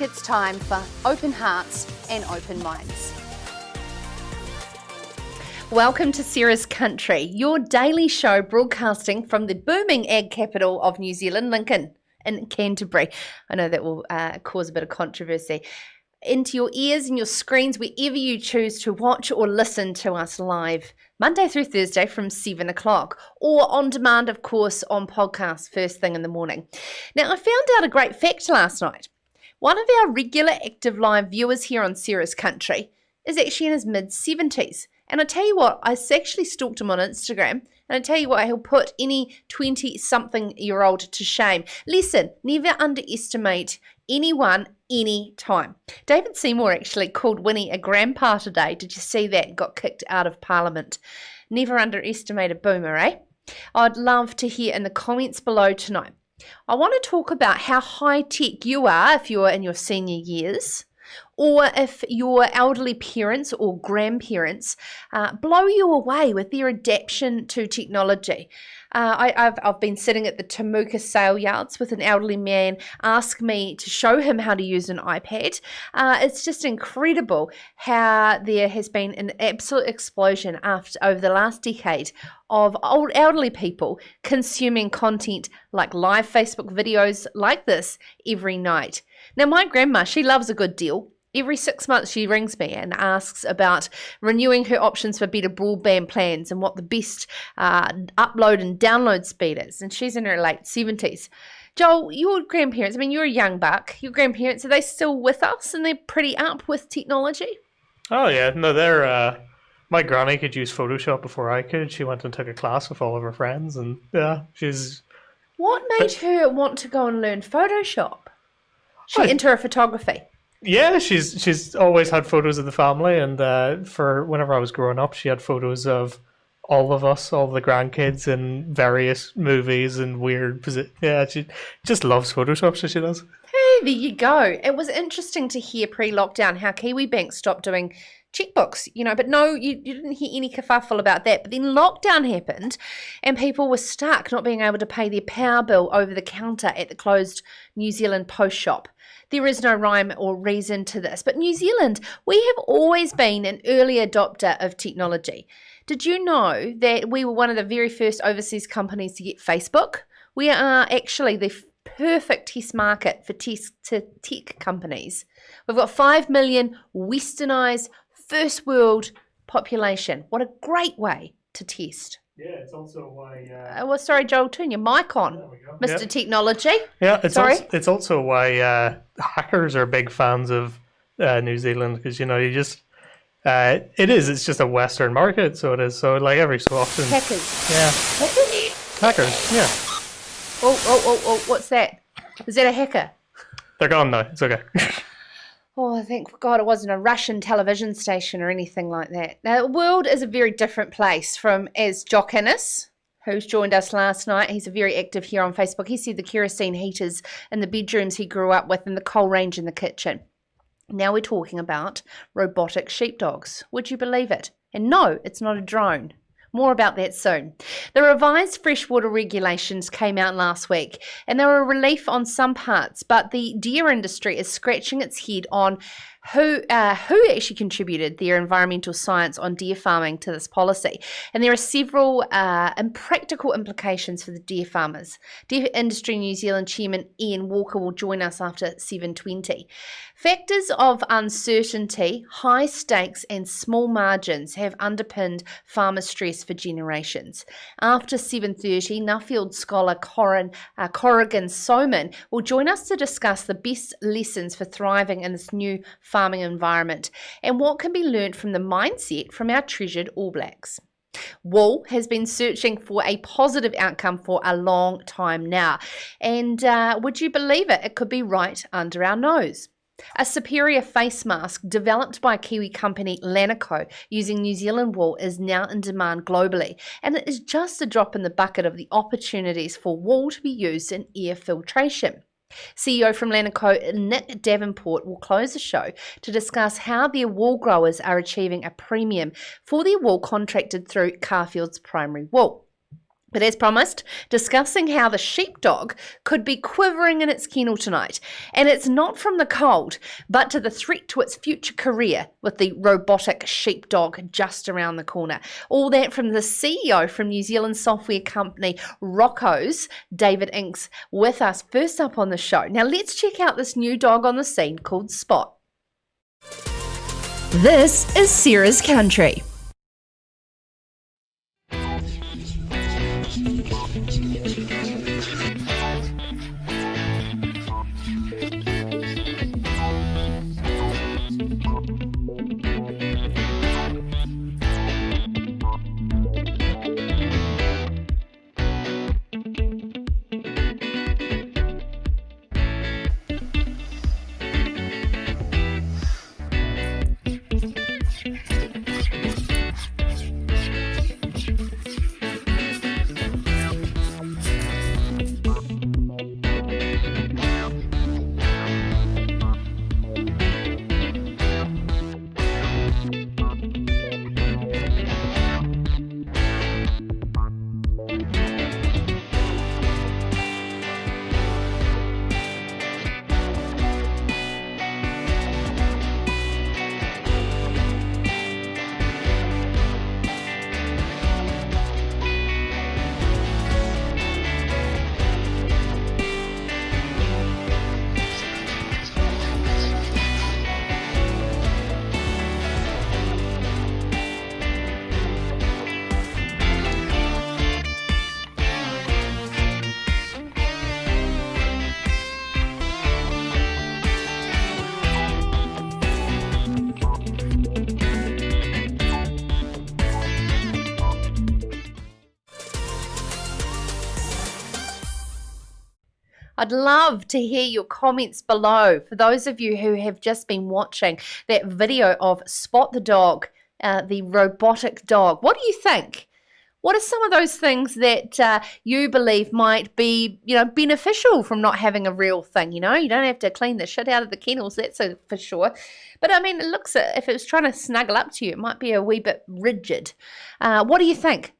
think it's time for open hearts and open minds. Welcome to Sarah's Country, your daily show broadcasting from the booming ag capital of New Zealand, Lincoln, in Canterbury. I know that will cause a bit of controversy. Into your ears and your screens wherever you choose to watch or listen to us live, Monday through Thursday from 7 o'clock, or on demand, of course, on podcast first thing in the morning. Now, I found out a great fact last night. One of our regular active live viewers here on Sarah's Country is actually in his mid-70s. And I tell you what, I actually stalked him on Instagram, and I tell you what, he'll put any 20-something-year-old to shame. Listen, never underestimate anyone, any time. David Seymour actually called Winnie a grandpa today. Did you see that? Got kicked out of Parliament. Never underestimate a boomer, eh? I'd love to hear in the comments below tonight. I want to talk about how high-tech you are if you're in your senior years, or if your elderly parents or grandparents blow you away with their adaptation to technology. I've been sitting at the Temuka sale yards with an elderly man ask me to show him how to use an iPad. It's just incredible how there has been an absolute explosion over the last decade of old elderly people consuming content like live Facebook videos like this every night. Now, my grandma, she loves a good deal. Every 6 months she rings me and asks about renewing her options for better broadband plans and what the best upload and download speed is. And she's in her late 70s. Joel, your grandparents, I mean, you're a young buck. Your grandparents, are they still with us and they're pretty up with technology? Oh, yeah. No, they're... my granny could use Photoshop before I could. She went and took a class with all of her friends, and yeah, she's... What made her want to go and learn Photoshop? She into her photography? Yeah, she's always had photos of the family, and for whenever I was growing up, she had photos of all of us, all the grandkids, in various movies and weird positions. Yeah, she just loves Photoshop, so she does. Hey, there you go. It was interesting to hear pre-lockdown how Kiwi Bank stopped doing checkbooks, but no, you didn't hear any kerfuffle about that. But then lockdown happened and people were stuck not being able to pay their power bill over the counter at the closed New Zealand post shop. There is no rhyme or reason to this, but New Zealand, we have always been an early adopter of technology. Did you know that we were one of the very first overseas companies to get Facebook? We are actually the perfect test market for tech companies. We've got 5 million westernised first world population. What a great way to test. Yeah, it's also why... sorry, Joel, turn your mic on, Mr. Yep. Technology. Yeah, it's also why hackers are big fans of New Zealand, because, it's just a Western market, so it is. So, like, every so often... Hackers. Yeah. Hackers, yeah. Oh, what's that? Is that a hacker? They're gone now, it's okay. Oh, thank God it wasn't a Russian television station or anything like that. Now, the world is a very different place from as Jock Innes, who's joined us last night. He's very active here on Facebook. He said the kerosene heaters in the bedrooms he grew up with and the coal range in the kitchen. Now we're talking about robotic sheepdogs. Would you believe it? And no, it's not a drone. More about that soon. The revised freshwater regulations came out last week and they were a relief on some parts, but the deer industry is scratching its head on who actually contributed their environmental science on deer farming to this policy. And there are several impractical implications for the deer farmers. Deer Industry New Zealand Chairman Ian Walker will join us after 7:20. Factors of uncertainty, high stakes and small margins have underpinned farmer stress for generations. After 7:30, Nuffield scholar Corrigan Soman will join us to discuss the best lessons for thriving in this new farming environment and what can be learnt from the mindset from our treasured All Blacks. Wool has been searching for a positive outcome for a long time now, and would you believe it, it could be right under our nose. A superior face mask developed by Kiwi company Lanico using New Zealand wool is now in demand globally, and it is just a drop in the bucket of the opportunities for wool to be used in air filtration. CEO from Lanico, Nick Davenport, will close the show to discuss how their wool growers are achieving a premium for their wool contracted through Carfield's Primary Wool. But as promised, discussing how the sheepdog could be quivering in its kennel tonight. And it's not from the cold, but to the threat to its future career with the robotic sheepdog just around the corner. All that from the CEO from New Zealand software company Rocco's, David Inks, with us first up on the show. Now let's check out this new dog on the scene called Spot. This is Sarah's Country. I'd love to hear your comments below. For those of you who have just been watching that video of Spot the dog, the robotic dog, what do you think? What are some of those things that you believe might be, beneficial from not having a real thing? You don't have to clean the shit out of the kennels, that's for sure. But I mean, it looks, if it was trying to snuggle up to you, it might be a wee bit rigid. What do you think?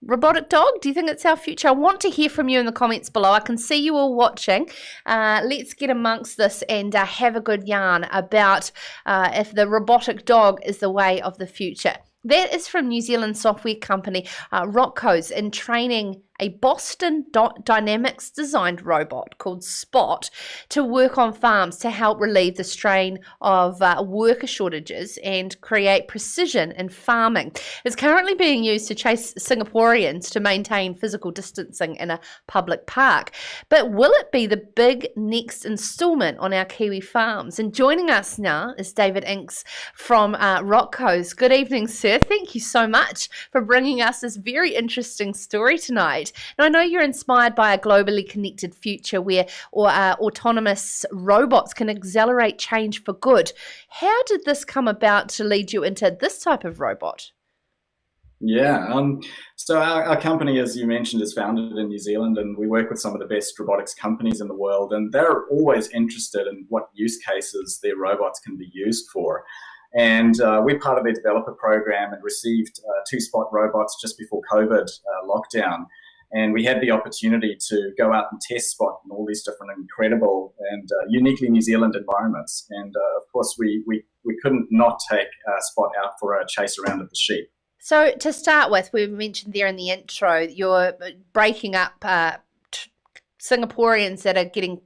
Robotic dog, do you think it's our future? I want to hear from you in the comments below. I can see you all watching. Let's get amongst this and have a good yarn about if the robotic dog is the way of the future. That is from New Zealand software company Rocco's in training a Boston Dynamics designed robot called Spot to work on farms to help relieve the strain of worker shortages and create precision in farming. It's currently being used to chase Singaporeans to maintain physical distancing in a public park. But will it be the big next installment on our Kiwi farms? And joining us now is David Inks from Rocco's. Good evening, sir. Thank you so much for bringing us this very interesting story tonight. Now, I know you're inspired by a globally connected future where autonomous robots can accelerate change for good. How did this come about to lead you into this type of robot? Yeah, so our company, as you mentioned, is founded in New Zealand, and we work with some of the best robotics companies in the world, and they're always interested in what use cases their robots can be used for. And we're part of their developer program and received 2 Spot robots just before COVID lockdown. And we had the opportunity to go out and test Spot in all these different incredible and uniquely New Zealand environments. And of course, we couldn't not take Spot out for a chase around of the sheep. So to start with, we mentioned there in the intro, you're breaking up Singaporeans that are getting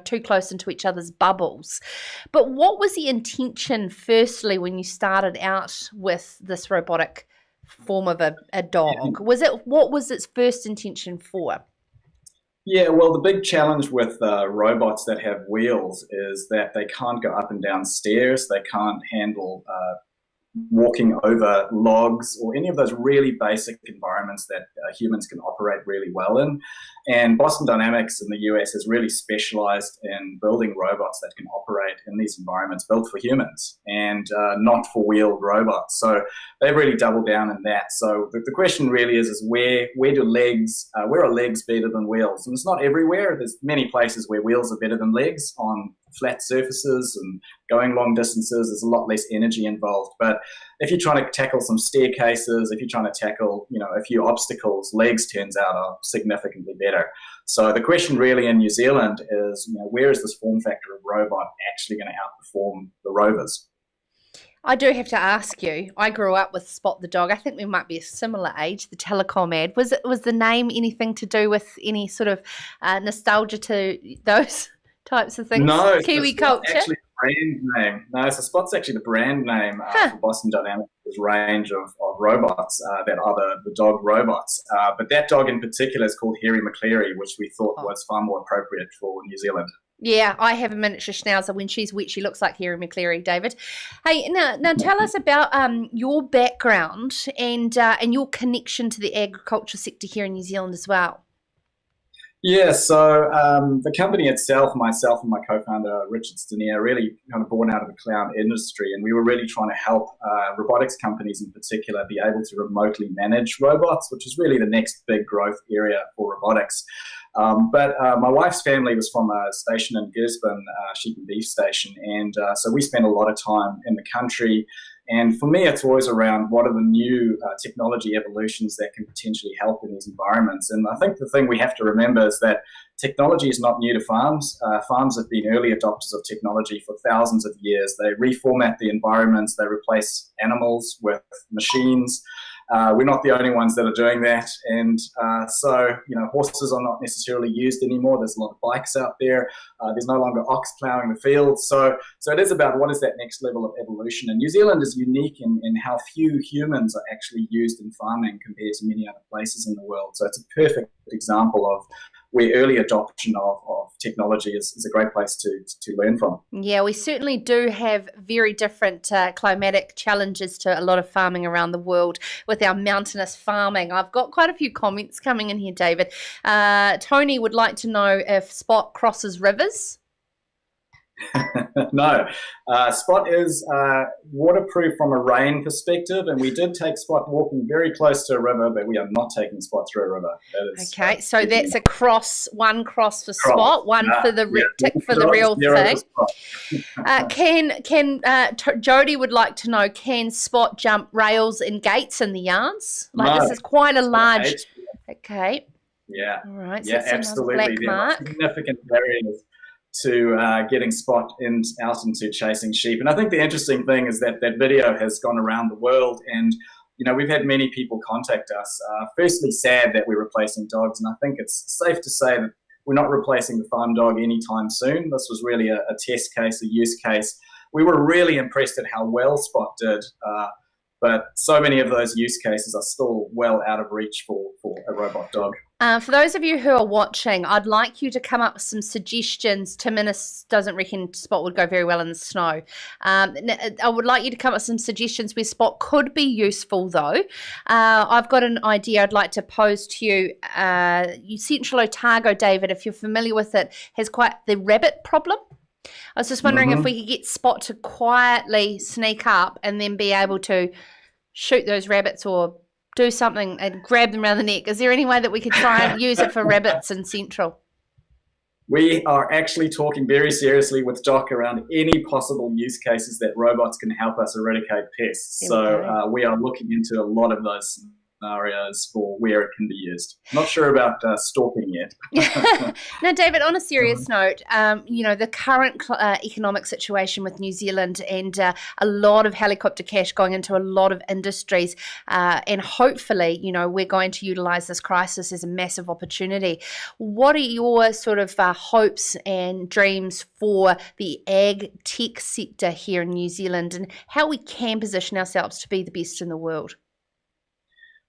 too close into each other's bubbles. But what was the intention firstly when you started out with this robotic form of a dog? What was its first intention for? Yeah, well, the big challenge with robots that have wheels is that they can't go up and down stairs. They can't handle walking over logs or any of those really basic environments that humans can operate really well in. And Boston Dynamics in the US has really specialized in building robots that can operate in these environments built for humans and not for wheeled robots. So they've really doubled down in that. So the question really is where are legs better than wheels? And it's not everywhere. There's many places where wheels are better than legs on flat surfaces and going long distances. There's a lot less energy involved. But if you're trying to tackle some staircases, if you're trying to tackle, a few obstacles, legs turns out are significantly better. So the question really in New Zealand is, where is this form factor of robot actually going to outperform the rovers? I do have to ask you, I grew up with Spot the dog. I think we might be a similar age, the telecom ad. Was the name anything to do with any sort of nostalgia to those types of things? No, Kiwi so culture? Actually the brand name. No, so Spot's actually the brand name for Boston Dynamics' range of robots that are the dog robots. But that dog in particular is called Hairy McCleary, which we thought was far more appropriate for New Zealand. Yeah, I have a miniature schnauzer. When she's wet, she looks like Hairy McCleary, David. Hey, now tell us about your background and your connection to the agriculture sector here in New Zealand as well. Yeah, so the company itself, myself and my co-founder, Richard Stanier, really kind of born out of the clown industry, and we were really trying to help robotics companies in particular be able to remotely manage robots, which is really the next big growth area for robotics. But my wife's family was from a station in Gisborne, sheep and beef station, and so we spent a lot of time in the country. And for me, it's always around what are the new technology evolutions that can potentially help in these environments. And I think the thing we have to remember is that technology is not new to farms. Farms have been early adopters of technology for thousands of years. They reformat the environments, they replace animals with machines. We're not the only ones that are doing that. And so, horses are not necessarily used anymore. There's a lot of bikes out there. There's no longer ox ploughing the fields. So it is about what is that next level of evolution. And New Zealand is unique in how few humans are actually used in farming compared to many other places in the world. So it's a perfect example of where early adoption of technology is a great place to learn from. Yeah, we certainly do have very different climatic challenges to a lot of farming around the world with our mountainous farming. I've got quite a few comments coming in here, David. Tony would like to know if Spot crosses rivers. No, Spot is waterproof from a rain perspective, and we did take Spot walking very close to a river, but we are not taking Spot through a river. That is, okay, so that's one cross for Spot, one for the tick for the real thing. Jody would like to know, can Spot jump rails and gates in the yards? No, this is quite a large. Okay. Yeah. All right. So yeah, absolutely. There are significant barriers to getting Spot out into chasing sheep. And I think the interesting thing is that video has gone around the world, and we've had many people contact us. Firstly, sad that we're replacing dogs, and I think it's safe to say that we're not replacing the farm dog anytime soon. This was really a test case, a use case. We were really impressed at how well Spot did, but so many of those use cases are still well out of reach for a robot dog. For those of you who are watching, I'd like you to come up with some suggestions. Tim Innes doesn't reckon Spot would go very well in the snow. I would like you to come up with some suggestions where Spot could be useful, though. I've got an idea I'd like to pose to you. Central Otago, David, if you're familiar with it, has quite the rabbit problem. I was just wondering if we could get Spot to quietly sneak up and then be able to shoot those rabbits or do something and grab them around the neck. Is there any way that we could try and use it for rabbits in Central? We are actually talking very seriously with Doc around any possible use cases that robots can help us eradicate pests. So we are looking into a lot of those scenarios for where it can be used. Not sure about stalking yet. Now, David, on a serious note, the current economic situation with New Zealand and a lot of helicopter cash going into a lot of industries, and hopefully, we're going to utilise this crisis as a massive opportunity. What are your sort of hopes and dreams for the ag tech sector here in New Zealand, and how we can position ourselves to be the best in the world?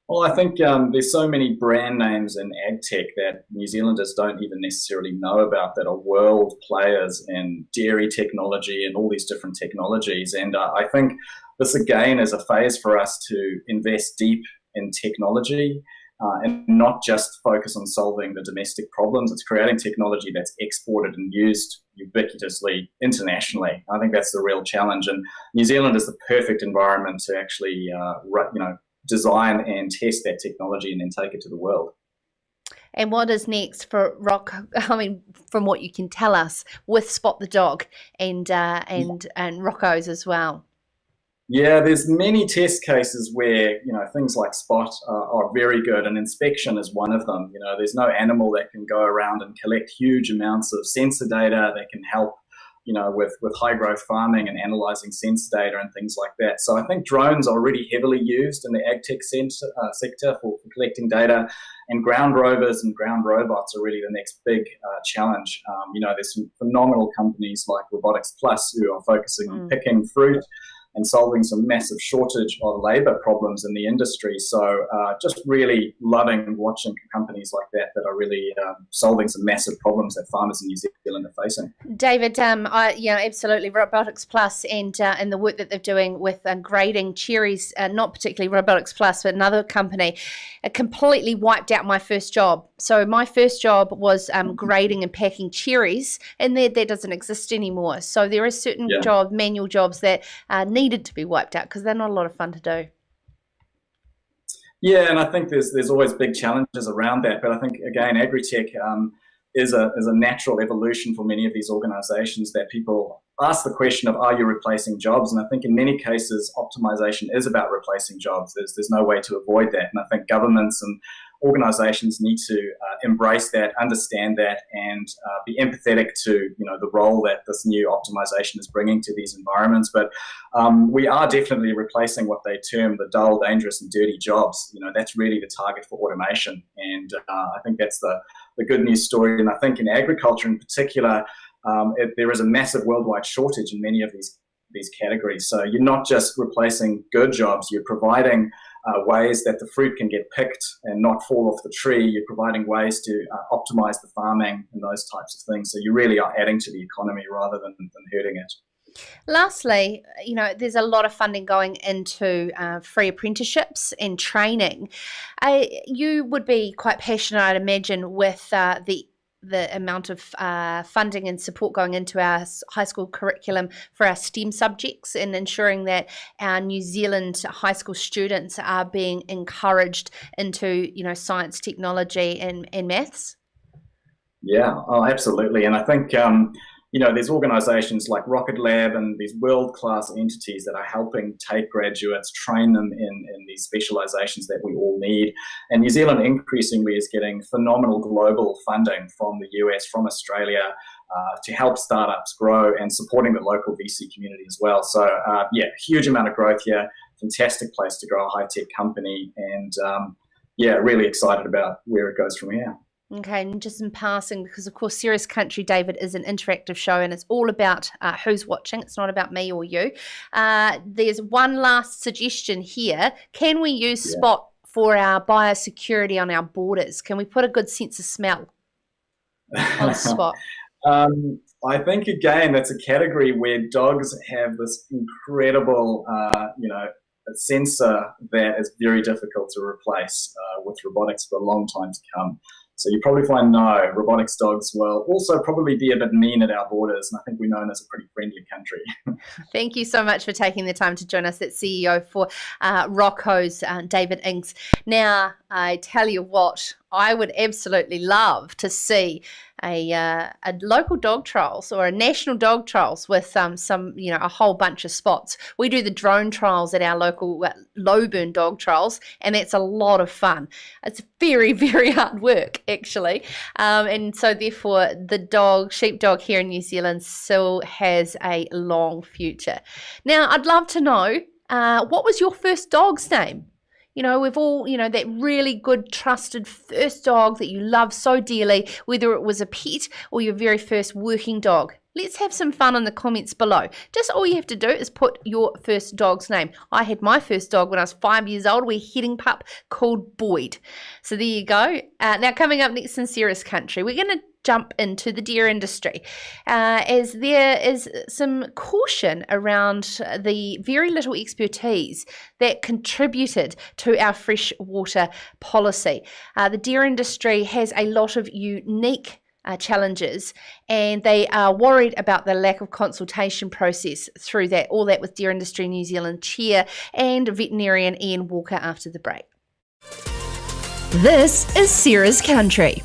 Well, I think there's so many brand names in ag tech that New Zealanders don't even necessarily know about that are world players in dairy technology and all these different technologies. And I think this again is a phase for us to invest deep in technology and not just focus on solving the domestic problems. It's creating technology that's exported and used ubiquitously internationally. I think that's the real challenge. And New Zealand is the perfect environment to actually design and test that technology and then take it to the world. And what is next for from what you can tell us, with Spot the Dog and Rocco's as well? Yeah, there's many test cases where, things like Spot are very good, and inspection is one of them. There's no animal that can go around and collect huge amounts of sensor data that can help, with high growth farming and analyzing sensor data and things like that. So I think drones are already heavily used in the ag tech sector for collecting data, and ground rovers and ground robots are really the next big challenge. There's some phenomenal companies like Robotics Plus who are focusing on picking fruit and solving some massive shortage of labour problems in the industry. So just really loving watching companies like that are really solving some massive problems that farmers in New Zealand are facing. David, absolutely. Robotics Plus and the work that they're doing with grading cherries, not particularly Robotics Plus, but another company, completely wiped out my first job. So my first job was grading and packing cherries, and that doesn't exist anymore. So there are certain manual jobs that needed to be wiped out because they're not a lot of fun to do. Yeah, and I think there's always big challenges around that. But I think, again, agri-tech is a natural evolution for many of these organizations, that people ask the question of, are you replacing jobs? And I think in many cases, optimization is about replacing jobs. There's no way to avoid that. And I think governments and organizations need to embrace that, understand that, and be empathetic to the role that this new optimization is bringing to these environments. But we are definitely replacing what they term the dull, dangerous, and dirty jobs. That's really the target for automation, and I think that's the good news story. And I think in agriculture in particular, there is a massive worldwide shortage in many of these categories. So you're not just replacing good jobs, you're providing ways that the fruit can get picked and not fall off the tree. You're providing ways to optimize the farming and those types of things. So you really are adding to the economy rather than hurting it. Lastly, there's a lot of funding going into free apprenticeships and training. You would be quite passionate, I'd imagine, with the amount of funding and support going into our high school curriculum for our STEM subjects, and ensuring that our New Zealand high school students are being encouraged into, science, technology, and maths. Yeah, absolutely. And I think, there's organizations like Rocket Lab and these world-class entities that are helping take graduates, train them in these specializations that we all need. And New Zealand increasingly is getting phenomenal global funding from the US, from Australia, to help startups grow, and supporting the local VC community as well. So, huge amount of growth here. Fantastic place to grow a high-tech company. And, really excited about where it goes from here. Okay, and just in passing, because of course Serious Country, David, is an interactive show, and it's all about who's watching. It's not about me or you. There's one last suggestion here. Can we use Spot for our biosecurity on our borders? Can we put a good sense of smell on Spot? I think, again, that's a category where dogs have this incredible, a sensor that is very difficult to replace with robotics for a long time to come. So you probably find robotics dogs will also probably be a bit mean at our borders, and I think we're known as a pretty friendly country. Thank you so much for taking the time to join us. That's CEO for Rocco's, David Ings. Now, I tell you what, I would absolutely love to see a local dog trials or a national dog trials with a whole bunch of spots. We do the drone trials at our local Lowburn dog trials, and that's a lot of fun. It's very, very hard work, actually. And so therefore the sheepdog here in New Zealand still has a long future. Now, I'd love to know, what was your first dog's name? We've all, that really good, trusted first dog that you love so dearly, whether it was a pet or your very first working dog. Let's have some fun in the comments below. Just all you have to do is put your first dog's name. I had my first dog when I was 5 years old. We're a heading pup called Boyd. So there you go. Now coming up next in Serious Country, we're going to jump into the deer industry, as there is some caution around the very little expertise that contributed to our freshwater policy. The deer industry has a lot of unique challenges, and they are worried about the lack of consultation process through that. All that with Deer Industry New Zealand Chair and veterinarian Ian Walker after the break. This is Serious Country.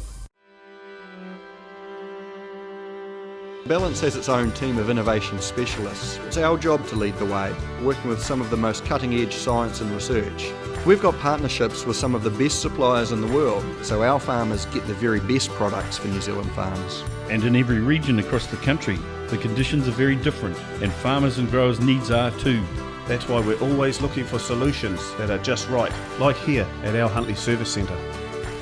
Balance has its own team of innovation specialists. It's our job to lead the way, working with some of the most cutting-edge science and research. We've got partnerships with some of the best suppliers in the world, so our farmers get the very best products for New Zealand farms. And in every region across the country, the conditions are very different, and farmers and growers' needs are too. That's why we're always looking for solutions that are just right, like here at our Huntly Service Centre.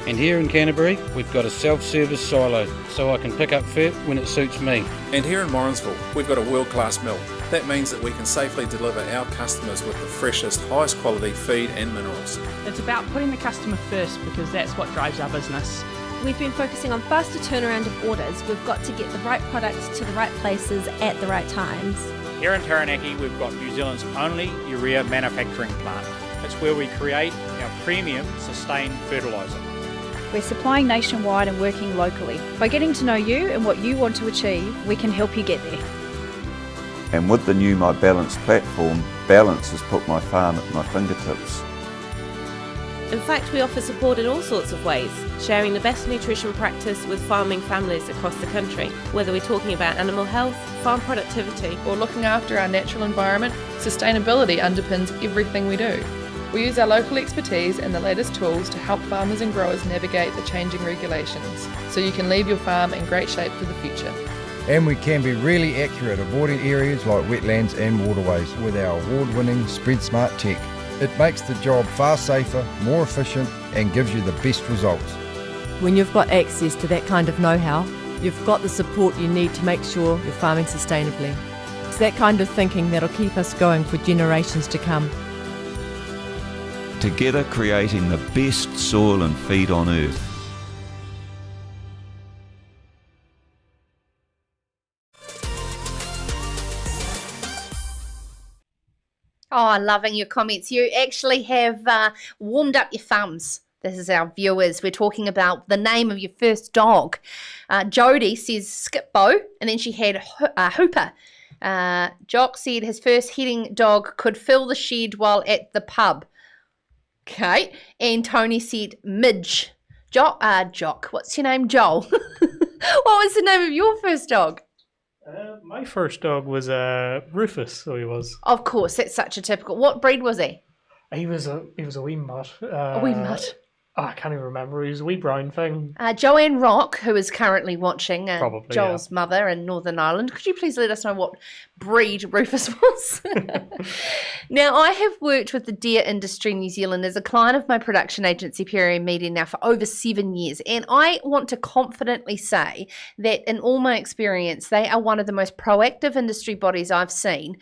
And here in Canterbury, we've got a self-service silo, so I can pick up fat when it suits me. And here in Morrinsville, we've got a world-class mill. That means that we can safely deliver our customers with the freshest, highest quality feed and minerals. It's about putting the customer first because that's what drives our business. We've been focusing on faster turnaround of orders. We've got to get the right products to the right places at the right times. Here in Taranaki, we've got New Zealand's only urea manufacturing plant. It's where we create our premium sustained fertiliser. We're supplying nationwide and working locally. By getting to know you and what you want to achieve, we can help you get there. And with the new My Balance platform, Balance has put my farm at my fingertips. In fact, we offer support in all sorts of ways, sharing the best nutrition practice with farming families across the country. Whether we're talking about animal health, farm productivity, or looking after our natural environment, sustainability underpins everything we do. We use our local expertise and the latest tools to help farmers and growers navigate the changing regulations, so you can leave your farm in great shape for the future. And we can be really accurate, avoiding areas like wetlands and waterways with our award-winning Spread Smart tech. It makes the job far safer, more efficient, and gives you the best results. When you've got access to that kind of know-how, you've got the support you need to make sure you're farming sustainably. It's that kind of thinking that'll keep us going for generations to come. Together creating the best soil and feed on earth. Oh, loving your comments. You actually have warmed up your thumbs. This is our viewers. We're talking about the name of your first dog. Jodie says Skipbo, and then she had Hooper. Jock said his first heading dog could fill the shed while at the pub. Okay. And Tony said Midge. Jock, what's your name? Joel. What was the name of your first dog? My first dog was Rufus, so he was. Of course, that's such a typical. What breed was he? He was a wee mutt. A wee mutt. I can't even remember. He was a wee brown thing. Joanne Rock, who is currently watching Joel's yeah. mother in Northern Ireland, could you please let us know what breed Rufus was? Now, I have worked with the deer industry in New Zealand as a client of my production agency, Perry Media, now for over 7 years, and I want to confidently say that in all my experience, they are one of the most proactive industry bodies I've seen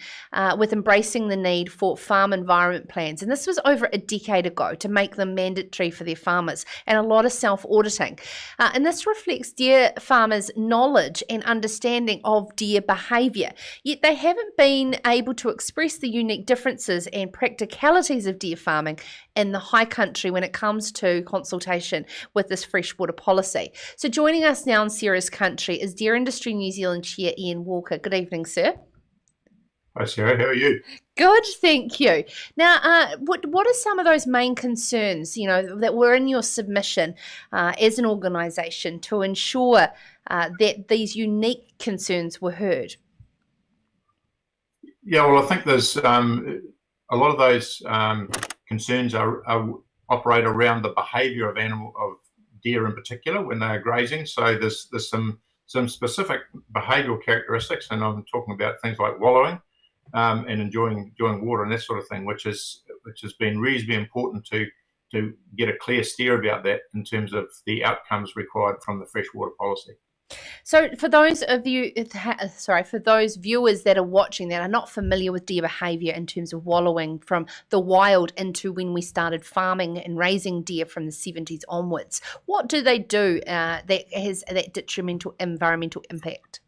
with embracing the need for farm environment plans, and this was over a decade ago to make them mandatory for their farmers, and a lot of self-auditing. And this reflects deer farmers' knowledge and understanding of deer behaviour, yet they haven't been able to express the unique differences and practicalities of deer farming in the high country when it comes to consultation with this freshwater policy. So joining us now in Sarah's Country is Deer Industry New Zealand Chair Ian Walker. Good evening, sir. Hi, Sarah. How are you? Good, thank you. Now, what are some of those main concerns, that were in your submission as an organisation to ensure that these unique concerns were heard? Yeah, well, I think there's a lot of those concerns operate around the behaviour of deer in particular when they are grazing. So there's some specific behavioural characteristics, and I'm talking about things like wallowing. And enjoying water and that sort of thing, which has been reasonably important to get a clear steer about that in terms of the outcomes required from the freshwater policy. So for those viewers that are watching that are not familiar with deer behaviour in terms of wallowing from the wild into when we started farming and raising deer from the 70s onwards, what do they do that has that detrimental environmental impact?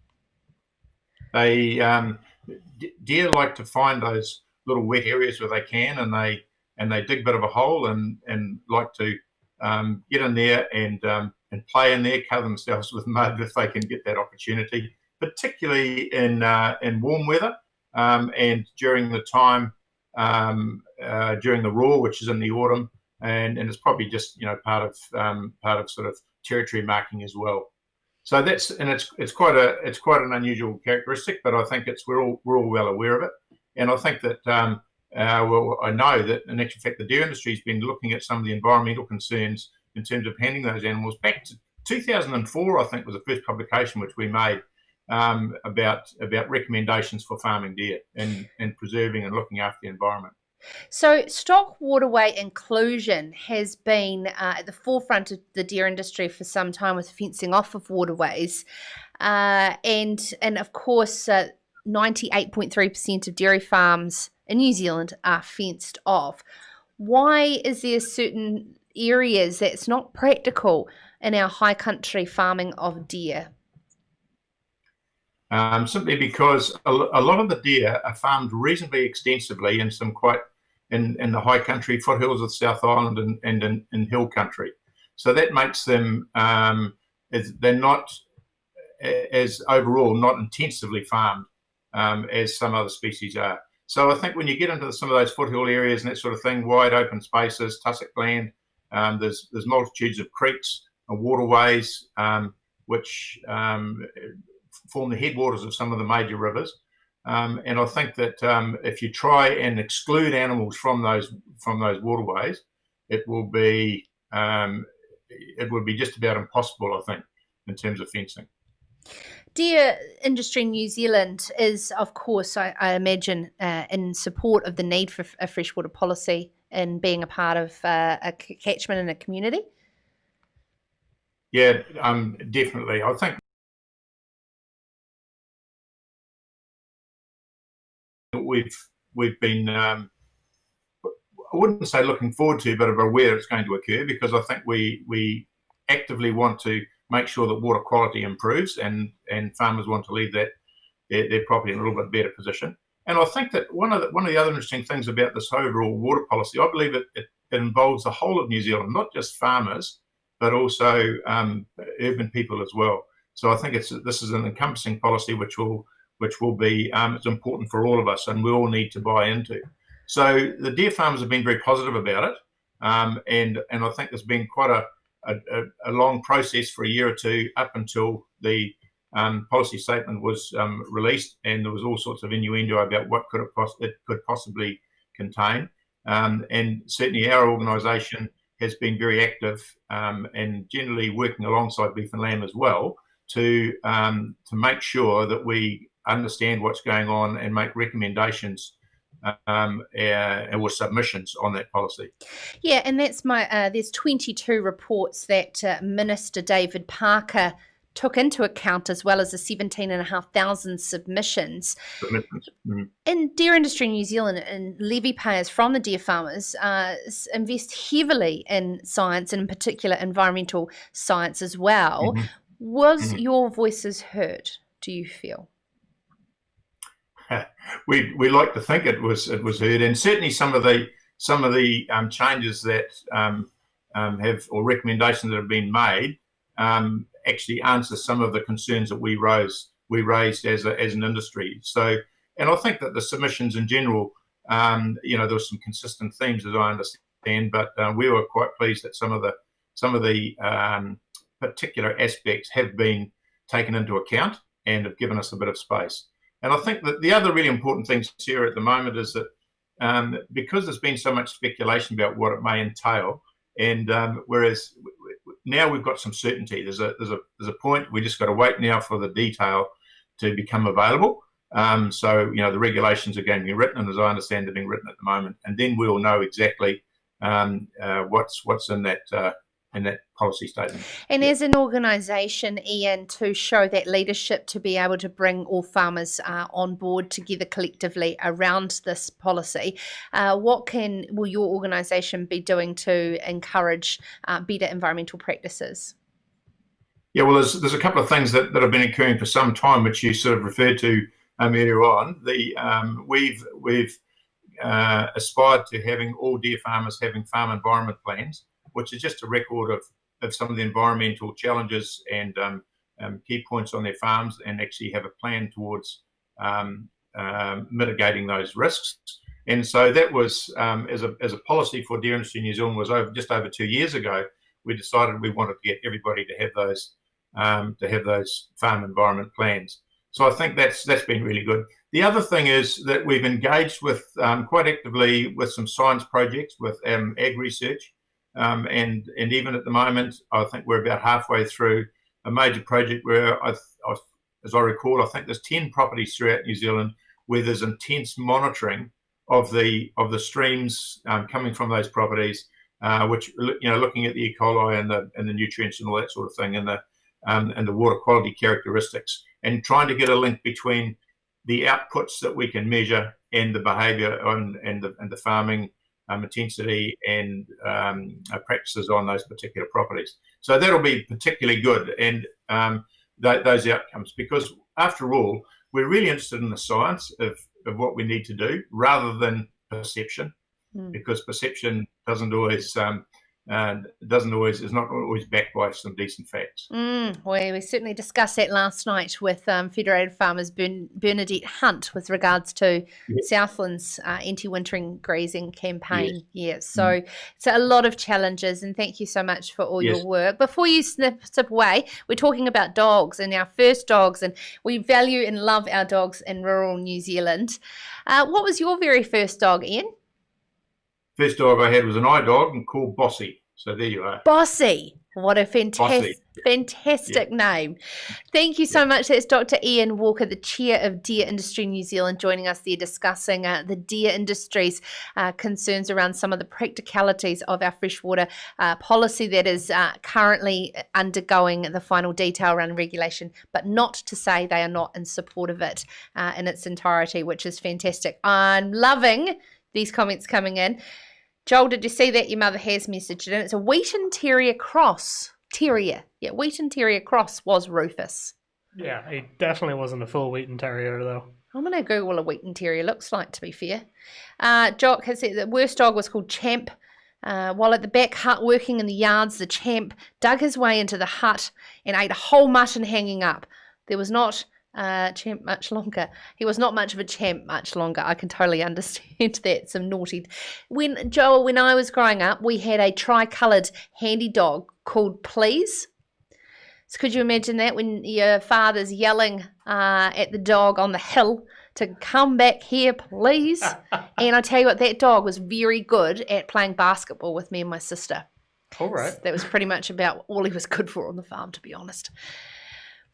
Deer like to find those little wet areas where they can, and they dig a bit of a hole and like to get in there and play in there, cover themselves with mud if they can get that opportunity, particularly in warm weather and during the time during the roar, which is in the autumn, and it's probably just part of sort of territory marking as well. So it's quite an unusual characteristic, but I think we're all well aware of it, and I think that I know that in actual fact the dairy industry has been looking at some of the environmental concerns in terms of handling those animals back to 2004. I think was the first publication which we made about recommendations for farming deer and preserving and looking after the environment. So stock waterway inclusion has been at the forefront of the deer industry for some time with fencing off of waterways. And of course, 98.3% of dairy farms in New Zealand are fenced off. Why is there certain areas that's not practical in our high country farming of deer? Simply because a lot of the deer are farmed reasonably extensively in some quite in the high country foothills of the South Island and in hill country. So that makes them they're not as overall not intensively farmed as some other species are. So I think when you get into some of those foothill areas and that sort of thing, wide open spaces, tussock land, there's multitudes of creeks and waterways which form the headwaters of some of the major rivers. And I think that if you try and exclude animals from those waterways, it would be just about impossible, I think, in terms of fencing. Deer Industry New Zealand is, of course, I imagine, in support of the need for a freshwater policy and being a part of a catchment in a community. Yeah, definitely. I think we've been I wouldn't say looking forward to, but are aware it's going to occur, because I think we actively want to make sure that water quality improves, and farmers want to leave their property in a little bit better position. And I think that one of the other interesting things about this overall water policy, I believe it involves the whole of New Zealand, not just farmers, but also urban people as well. So I think this is an encompassing policy which will be it's important for all of us, and we all need to buy into. So the deer farmers have been very positive about it, and I think there's been quite a long process for a year or two up until the policy statement was released, and there was all sorts of innuendo about what it could possibly contain. And certainly our organisation has been very active and generally working alongside Beef and Lamb as well to make sure that we understand what's going on and make recommendations or submissions on that policy. Yeah, and that's there's 22 reports that Minister David Parker took into account, as well as the 17,500 submissions. In Deer Industry New Zealand, and levy payers from the deer farmers invest heavily in science, and in particular environmental science as well. Was your voices heard, do you feel? We like to think it was heard, and certainly some of the changes that have, or recommendations that have been made actually answer some of the concerns that we raised as an industry. So, and I think that the submissions in general, there were some consistent themes, as I understand, but we were quite pleased that some of the particular aspects have been taken into account and have given us a bit of space. And I think that the other really important thing, Sarah, at the moment is that because there's been so much speculation about what it may entail, and whereas now we've got some certainty. There's a point. We just got to wait now for the detail to become available. So the regulations are going to be written, and as I understand, they're being written at the moment, and then we'll know exactly what's in that policy statement. And as an organisation, Ian, to show that leadership, to be able to bring all farmers on board together collectively around this policy, what will your organisation be doing to encourage better environmental practices? Yeah, well, there's a couple of things that have been occurring for some time, which you sort of referred to earlier on. We've aspired to having all deer farmers having farm environment plans, which is just a record of some of the environmental challenges and key points on their farms, and actually have a plan towards mitigating those risks. And so that was, as a policy for Deer Industry New Zealand, was just over 2 years ago. We decided we wanted to get everybody to have those to have those farm environment plans. So I think that's been really good. The other thing is that we've engaged with quite actively with some science projects with ag research, and even at the moment, I think we're about halfway through a major project where, as I recall, I think there's 10 properties throughout New Zealand where there's intense monitoring of the streams coming from those properties, which, you know, looking at the E. coli and the nutrients and all that sort of thing, and the water quality characteristics, and trying to get a link between the outputs that we can measure and the behaviour and the farming intensity and practices on those particular properties. So that'll be particularly good, and those outcomes, because after all, we're really interested in the science of what we need to do rather than perception, because perception is not always backed by some decent facts. Well, we certainly discussed that last night with Federated Farmers Bernadette Hunt with regards to Southland's anti-wintering grazing campaign. So a lot of challenges, and thank you so much for all your work. Before you step away, we're talking about dogs and our first dogs, and we value and love our dogs in rural New Zealand. What was your very first dog, Ian? First dog I had was an eye dog and called Bossy. So there you are. Bossy. What a fantastic name. Thank you so much. That's Dr. Ian Walker, the Chair of Deer Industry New Zealand, joining us there discussing the deer industry's concerns around some of the practicalities of our freshwater policy that is currently undergoing the final detail around regulation, but not to say they are not in support of it in its entirety, which is fantastic. I'm loving these comments coming in. Joel, did you see that? Your mother has messaged it in. It's a Wheaton Terrier cross. Yeah, Wheaton Terrier cross was Rufus. Yeah, he definitely wasn't a full Wheaton Terrier, though. I'm going to Google what a Wheaton Terrier looks like, to be fair. Jock has said the worst dog was called Champ. While at the back hut working in the yards, the Champ dug his way into the hut and ate a whole mutton hanging up. There was not Champ much longer. He was not much of a champ much longer. I can totally understand that. Some naughty. When I was growing up, we had a tri-coloured handy dog called Please. So could you imagine that when your father's yelling at the dog on the hill to come back here, please? And I tell you what, that dog was very good at playing basketball with me and my sister. All right. So that was pretty much about all he was good for on the farm, to be honest.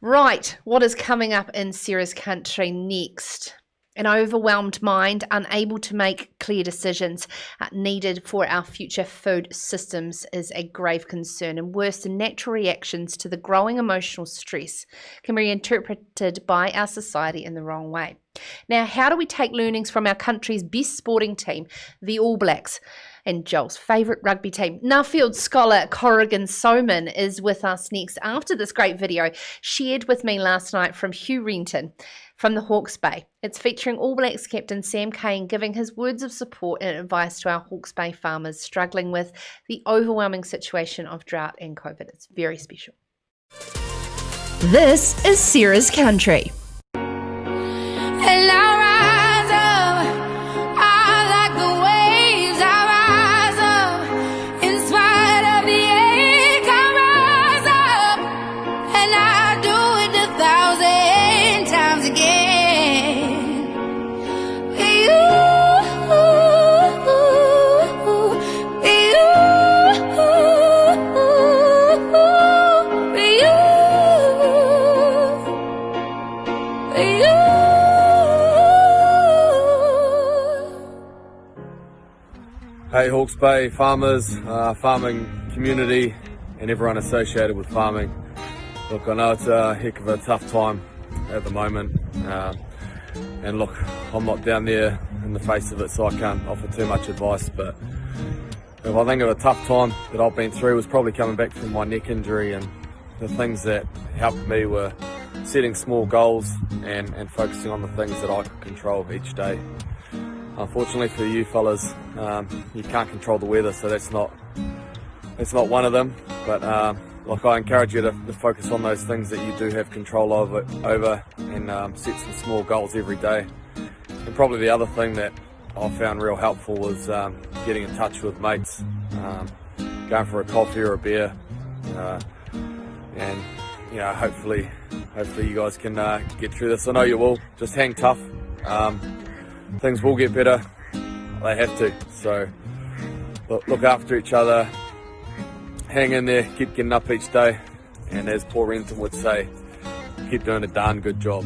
Right, what is coming up in Sarah's country next? An overwhelmed mind, unable to make clear decisions needed for our future food systems is a grave concern, and worse, the natural reactions to the growing emotional stress can be interpreted by our society in the wrong way. Now, how do we take learnings from our country's best sporting team, the All Blacks, and Joel's favourite rugby team? Nuffield scholar Corrigan Soman is with us next after this great video shared with me last night from Hugh Renton from the Hawke's Bay. It's featuring All Blacks captain Sam Cane giving his words of support and advice to our Hawke's Bay farmers struggling with the overwhelming situation of drought and COVID. It's very special. This is Sarah's Country. Hey Hawke's Bay farmers, farming community and everyone associated with farming. Look, I know it's a heck of a tough time at the moment, and look, I'm not down there in the face of it, so I can't offer too much advice, but if I think of a tough time that I've been through was probably coming back from my neck injury, and the things that helped me were setting small goals and focusing on the things that I could control each day. Unfortunately for you fellas, you can't control the weather, so that's not one of them. But like, I encourage you to focus on those things that you do have control over and set some small goals every day. And probably the other thing that I found real helpful was getting in touch with mates, going for a coffee or a beer, and hopefully you guys can get through this. I know you will. Just hang tough. Things will get better. They have to. So look after each other. Hang in there. Keep getting up each day. And as Paul Renton would say, keep doing a darn good job.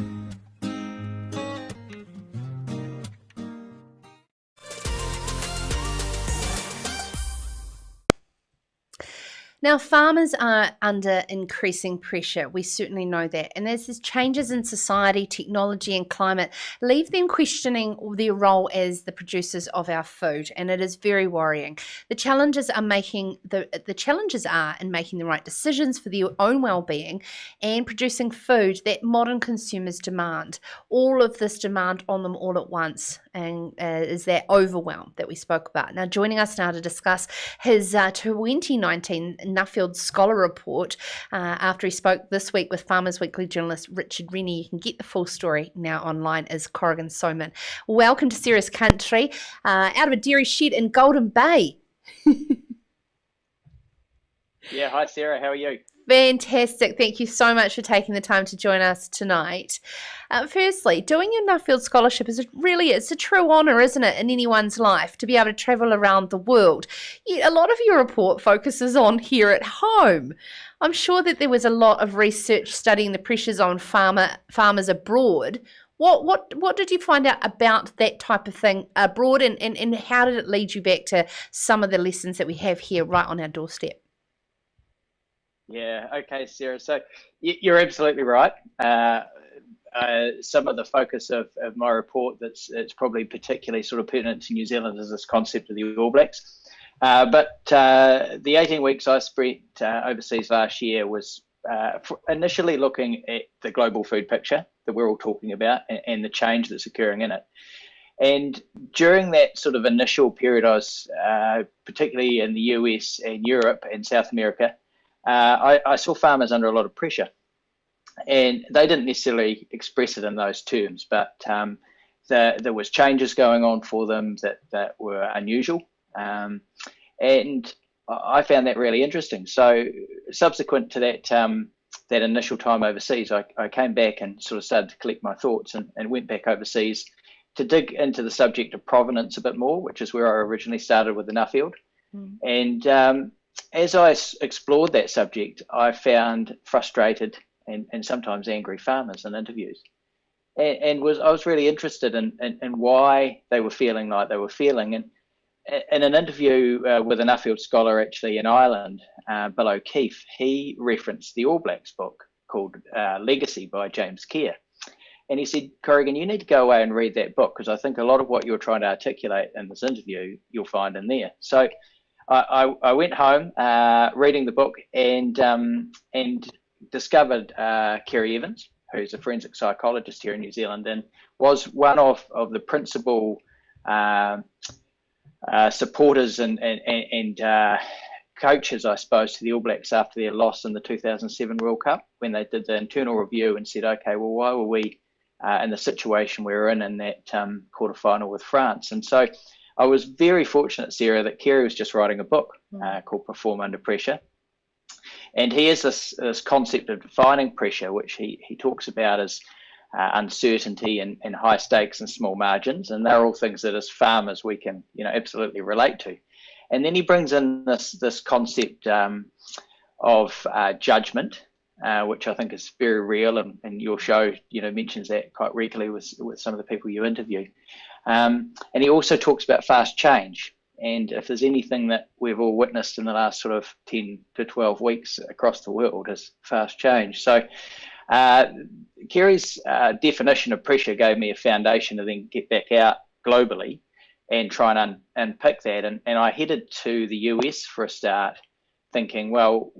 Now, farmers are under increasing pressure. We certainly know that. And as these changes in society, technology and climate leave them questioning their role as the producers of our food. And it is very worrying. The challenges are in making the right decisions for their own well-being and producing food that modern consumers demand. All of this demand on them all at once, and is that overwhelm that we spoke about. Now, joining us now to discuss his 2019 Leftfield Scholar Report after he spoke this week with Farmers Weekly journalist Richard Rennie. You can get the full story now online, is Corrigan Soman. Welcome to Sarah's Country, out of a dairy shed in Golden Bay. Yeah, hi Sarah, how are you? Fantastic. Thank you so much for taking the time to join us tonight. Firstly, doing your Leftfield Scholarship it's a true honour, isn't it, in anyone's life to be able to travel around the world. Yet a lot of your report focuses on here at home. I'm sure that there was a lot of research studying the pressures on farmers abroad. What did you find out about that type of thing abroad, and how did it lead you back to some of the lessons that we have here right on our doorstep? Yeah, okay, Sarah. So you're absolutely right. Some of the focus of my report it's probably particularly sort of pertinent to New Zealand is this concept of the All Blacks. But the 18 weeks I spent overseas last year was initially looking at the global food picture that we're all talking about and the change that's occurring in it. And during that sort of initial period, I was particularly in the US and Europe and South America, I saw farmers under a lot of pressure, and they didn't necessarily express it in those terms, but there was changes going on for them that were unusual, and I found that really interesting. So subsequent to that initial time overseas, I came back and sort of started to collect my thoughts and went back overseas to dig into the subject of provenance a bit more, which is where I originally started with the Leftfield. And as I explored that subject, I found frustrated and sometimes angry farmers in interviews, and I was really interested in why they were feeling like they were feeling. And in an interview with an Leftfield scholar actually in Ireland, Bill O'Keefe, he referenced the All Blacks book called Legacy by James Kerr. And he said, Corrigan, you need to go away and read that book, because I think a lot of what you're trying to articulate in this interview, you'll find in there. So I went home reading the book and discovered Kerry Evans, who's a forensic psychologist here in New Zealand and was one of the principal supporters and coaches, I suppose, to the All Blacks after their loss in the 2007 World Cup, when they did the internal review and said, okay, well, why were we in the situation we were in that quarterfinal with France? And so I was very fortunate, Sarah, that Kerry was just writing a book called Perform Under Pressure. And he has this concept of defining pressure, which he talks about as uncertainty and high stakes and small margins. And they're all things that as farmers we can absolutely relate to. And then he brings in this concept of judgment, which I think is very real. And your show mentions that quite regularly with some of the people you interview. And he also talks about fast change. And if there's anything that we've all witnessed in the last sort of 10 to 12 weeks across the world is fast change. So Kerry's definition of pressure gave me a foundation to then get back out globally and try and unpick that. And I headed to the US for a start, thinking, well,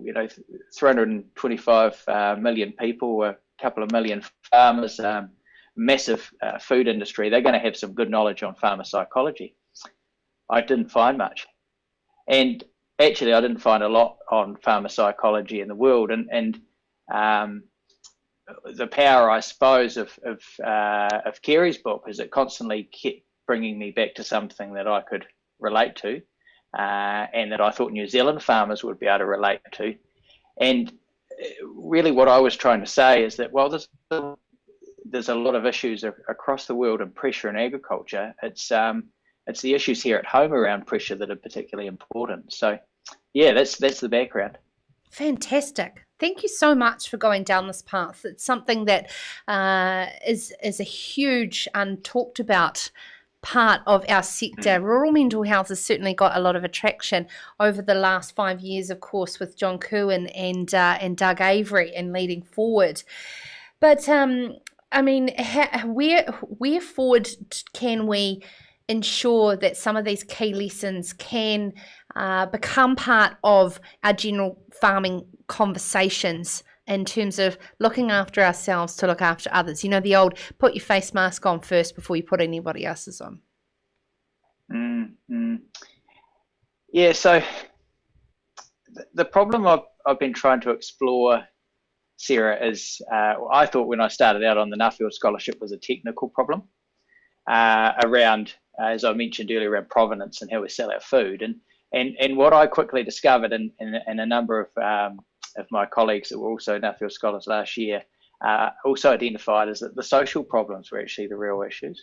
325 million people, a couple of million farmers, massive food industry, they're going to have some good knowledge on farmer psychology. I didn't find much. And actually, I didn't find a lot on farmer psychology in the world. And the power, I suppose, of Kerry's book is it constantly kept bringing me back to something that I could relate to and that I thought New Zealand farmers would be able to relate to. And really what I was trying to say is that while there's a lot of issues across the world and pressure in agriculture, it's the issues here at home around pressure that are particularly important. So yeah, that's the background. Fantastic. Thank you so much for going down this path. It's something that is a huge untalked about part of our sector. Rural mental health has certainly got a lot of attraction over the last 5 years, of course, with John Kirwan and Doug Avery in leading forward. But I mean, where forward can we ensure that some of these key lessons can become part of our general farming conversations in terms of looking after ourselves to look after others? You know, the old put your face mask on first before you put anybody else's on. Yeah, so the problem I've been trying to explore, Sarah, is I thought when I started out on the Nuffield Scholarship was a technical problem around, as I mentioned earlier, around provenance and how we sell our food. And what I quickly discovered, and a number of my colleagues that were also Nuffield Scholars last year also identified, is that the social problems were actually the real issues.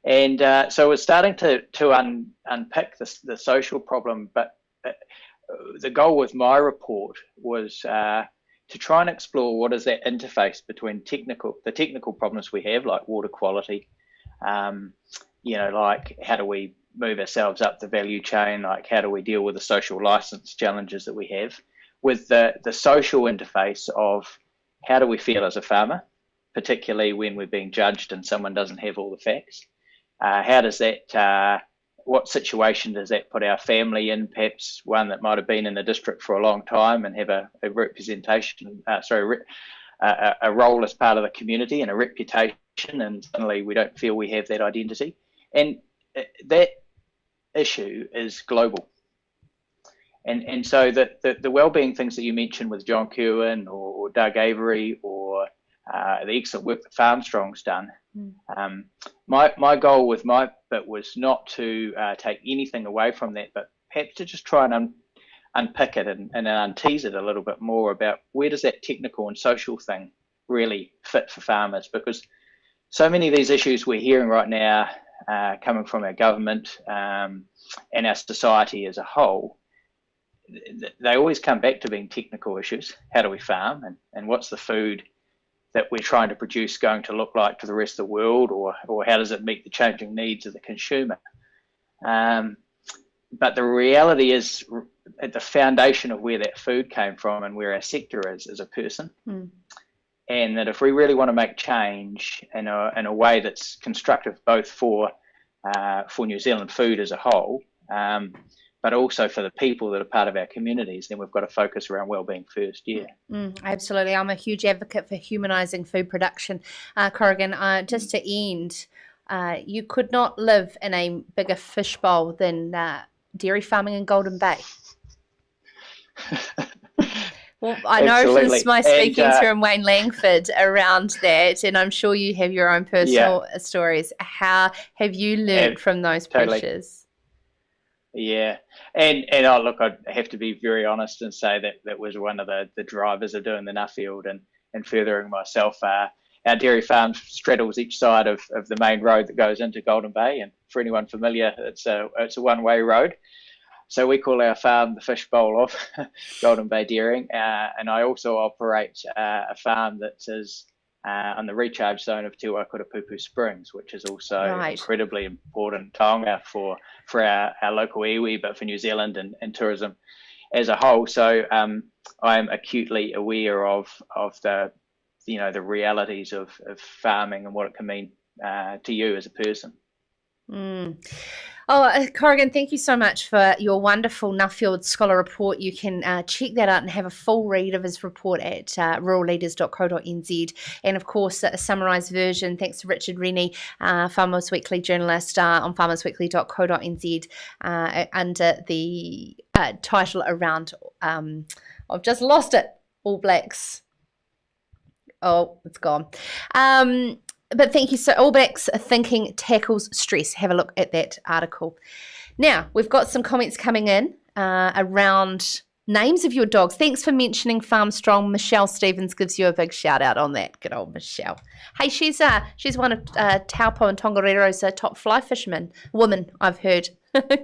And so we're starting to unpick the social problem, but the goal with my report was to try and explore what is that interface between the technical problems we have, like water quality, like how do we move ourselves up the value chain, like how do we deal with the social license challenges that we have, with the social interface of how do we feel as a farmer, particularly when we're being judged and someone doesn't have all the facts. How does that, what situation does that put our family in, perhaps one that might have been in the district for a long time and have a representation, a role as part of the community and a reputation, and suddenly we don't feel we have that identity. And that issue is global. And so the wellbeing things that you mentioned with John Kirwan or Doug Avery or the excellent work that FarmStrong's done, my goal with my bit was not to take anything away from that, but perhaps to just try and unpick it and untease it a little bit more about where does that technical and social thing really fit for farmers, because so many of these issues we're hearing right now coming from our government and our society as a whole, they always come back to being technical issues. How do we farm, and what's the food that we're trying to produce going to look like to the rest of the world, or how does it meet the changing needs of the consumer? But the reality is, at the foundation of where that food came from and where our sector is as a person, and that if we really want to make change in a way that's constructive both for New Zealand food as a whole, but also for the people that are part of our communities, then we've got to focus around wellbeing first. Yeah. Absolutely. I'm a huge advocate for humanising food production. Corrigan, just to end, you could not live in a bigger fishbowl than dairy farming in Golden Bay. Well, I know from my speaking to Wayne Langford around that, and I'm sure you have your own personal stories. How have you learned from those pressures? Yeah, and look, I have to be very honest and say that was one of the drivers of doing the Nuffield and furthering myself. Our dairy farm straddles each side of the main road that goes into Golden Bay, and for anyone familiar, it's a one-way road. So we call our farm the fishbowl of Golden Bay Dairying, and I also operate a farm that is on the recharge zone of Te Waikurapupu Springs, which is also incredibly important taonga for our local iwi, but for New Zealand and tourism as a whole. So I'm acutely aware of the realities of farming and what it can mean to you as a person. Oh, Corrigan, thank you so much for your wonderful Nuffield Scholar report. You can check that out and have a full read of his report at ruralleaders.co.nz. And, of course, a summarised version, thanks to Richard Rennie, Farmers Weekly journalist on farmersweekly.co.nz under the title around, I've just lost it, All Blacks. Oh, it's gone. But thank you. So All Blacks thinking tackles stress. Have a look at that article. Now, we've got some comments coming in around names of your dogs. Thanks for mentioning Farm Strong. Michelle Stevens gives you a big shout out on that. Good old Michelle. Hey, she's one of Taupo and Tongarero's top fly fishermen woman, I've heard.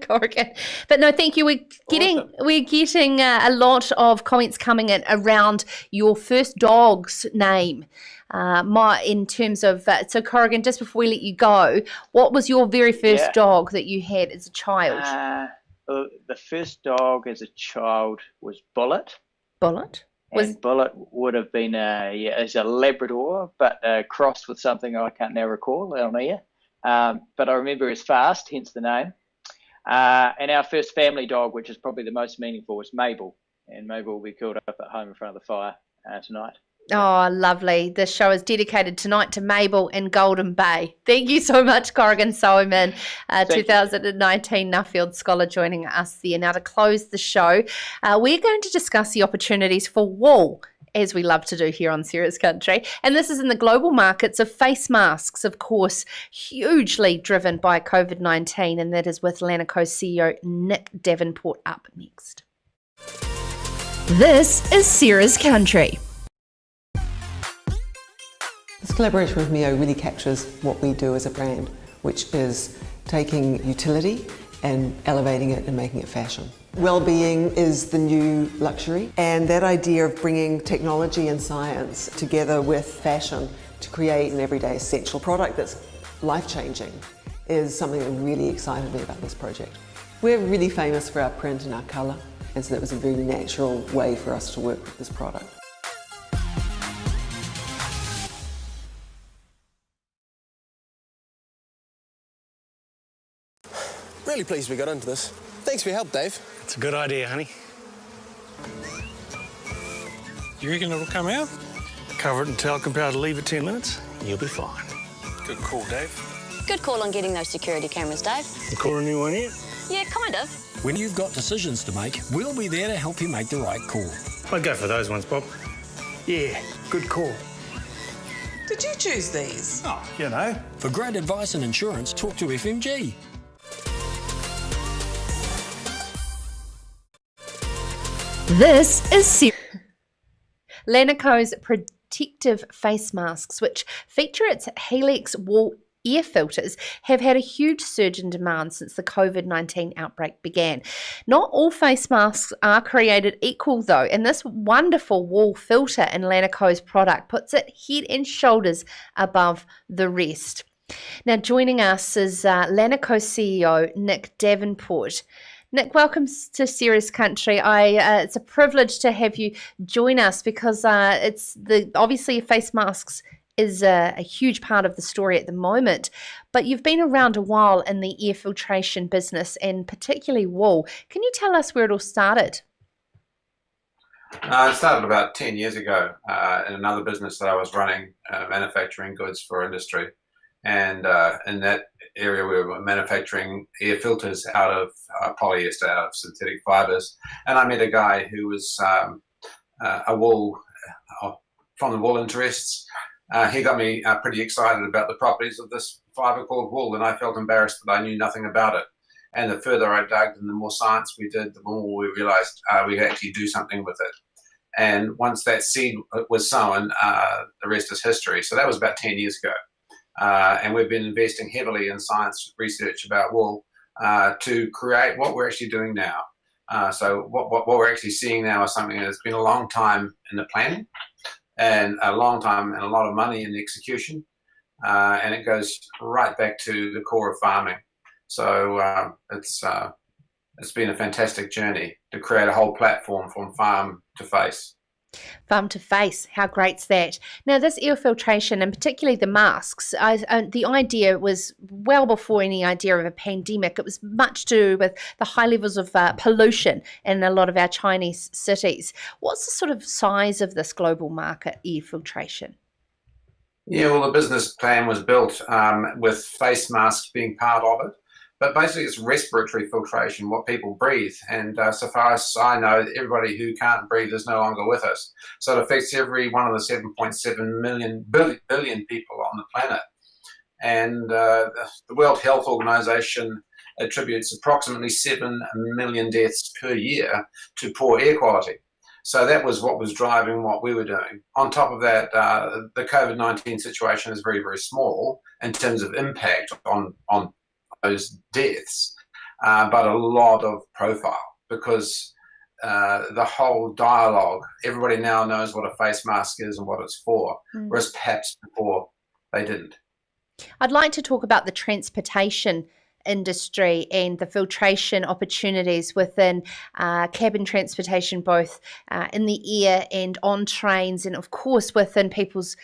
Corrigan. But no, thank you. We're getting a lot of comments coming in around your first dog's name. In terms of so Corrigan, just before we let you go, what was your very first dog that you had as a child? The first dog as a child was Bullet. Bullet? Bullet would have been as a Labrador, but crossed with something I can't now recall on air. But I remember it was fast, hence the name. And our first family dog, which is probably the most meaningful, was Mabel. And Mabel will be curled up at home in front of the fire tonight. Oh, lovely. The show is dedicated tonight to Mabel in Golden Bay. Thank you so much, Corrigan Sowerman, 2019 Nuffield Scholar joining us there. Now, to close the show, we're going to discuss the opportunities for wool, as we love to do here on Serious Country. And this is in the global markets of face masks, of course, hugely driven by COVID-19. And that is with Lanaco CEO Nick Davenport up next. This is Serious Country. This collaboration with Mio really captures what we do as a brand, which is taking utility and elevating it and making it fashion. Well-being is the new luxury, and that idea of bringing technology and science together with fashion to create an everyday essential product that's life-changing is something that really excited me about this project. We're really famous for our print and our colour, and so that was a very natural way for us to work with this product. Really pleased we got into this. Thanks for your help, Dave. It's a good idea, honey. You reckon it'll come out? Cover it in talcum powder, leave it 10 minutes, you'll be fine. Good call, Dave. Good call on getting those security cameras, Dave. You caught a new one yet? Yeah, kind of. When you've got decisions to make, we'll be there to help you make the right call. I'd go for those ones, Bob. Yeah, good call. Did you choose these? Oh, you know. For great advice and insurance, talk to FMG. This is Lanaco's protective face masks, which feature its Helix wool air filters, have had a huge surge in demand since the COVID-19 outbreak began. Not all face masks are created equal though, and this wonderful wool filter in Lanaco's product puts it head and shoulders above the rest. Now joining us is Lanaco CEO Nick Davenport. Nick, welcome to Serious Country. It's a privilege to have you join us because obviously face masks is a huge part of the story at the moment, but you've been around a while in the air filtration business and particularly wool. Can you tell us where it all started? It started about 10 years ago in another business that I was running, manufacturing goods for industry. And in that area, we were manufacturing air filters out of polyester, out of synthetic fibers. And I met a guy who was from the wool interests. He got me pretty excited about the properties of this fiber called wool, and I felt embarrassed that I knew nothing about it. And the further I dug and the more science we did, the more we realized we could actually do something with it. And once that seed was sown, the rest is history. So that was about 10 years ago. And we've been investing heavily in science research about wool to create what we're actually doing now. So what we're actually seeing now is something that's been a long time in the planning and a long time and a lot of money in the execution. And it goes right back to the core of farming. So it's been a fantastic journey to create a whole platform from farm to face. Farm to face, how great's that? Now this air filtration and particularly the masks, the idea was well before any idea of a pandemic. It was much to do with the high levels of pollution in a lot of our Chinese cities. What's the sort of size of this global market, air filtration? Yeah, well, the business plan was built with face masks being part of it. But basically, it's respiratory filtration, what people breathe. And so far as I know, everybody who can't breathe is no longer with us. So it affects every one of the 7.7 billion people on the planet. and the World Health Organization attributes approximately 7 million deaths per year to poor air quality. So that was what was driving what we were doing. On top of that, the COVID-19 situation is very, very small in terms of impact on those deaths, but a lot of profile, because the whole dialogue, everybody now knows what a face mask is and what it's for, whereas perhaps before they didn't. I'd like to talk about the transportation industry and the filtration opportunities within cabin transportation, both in the air and on trains, and of course within people's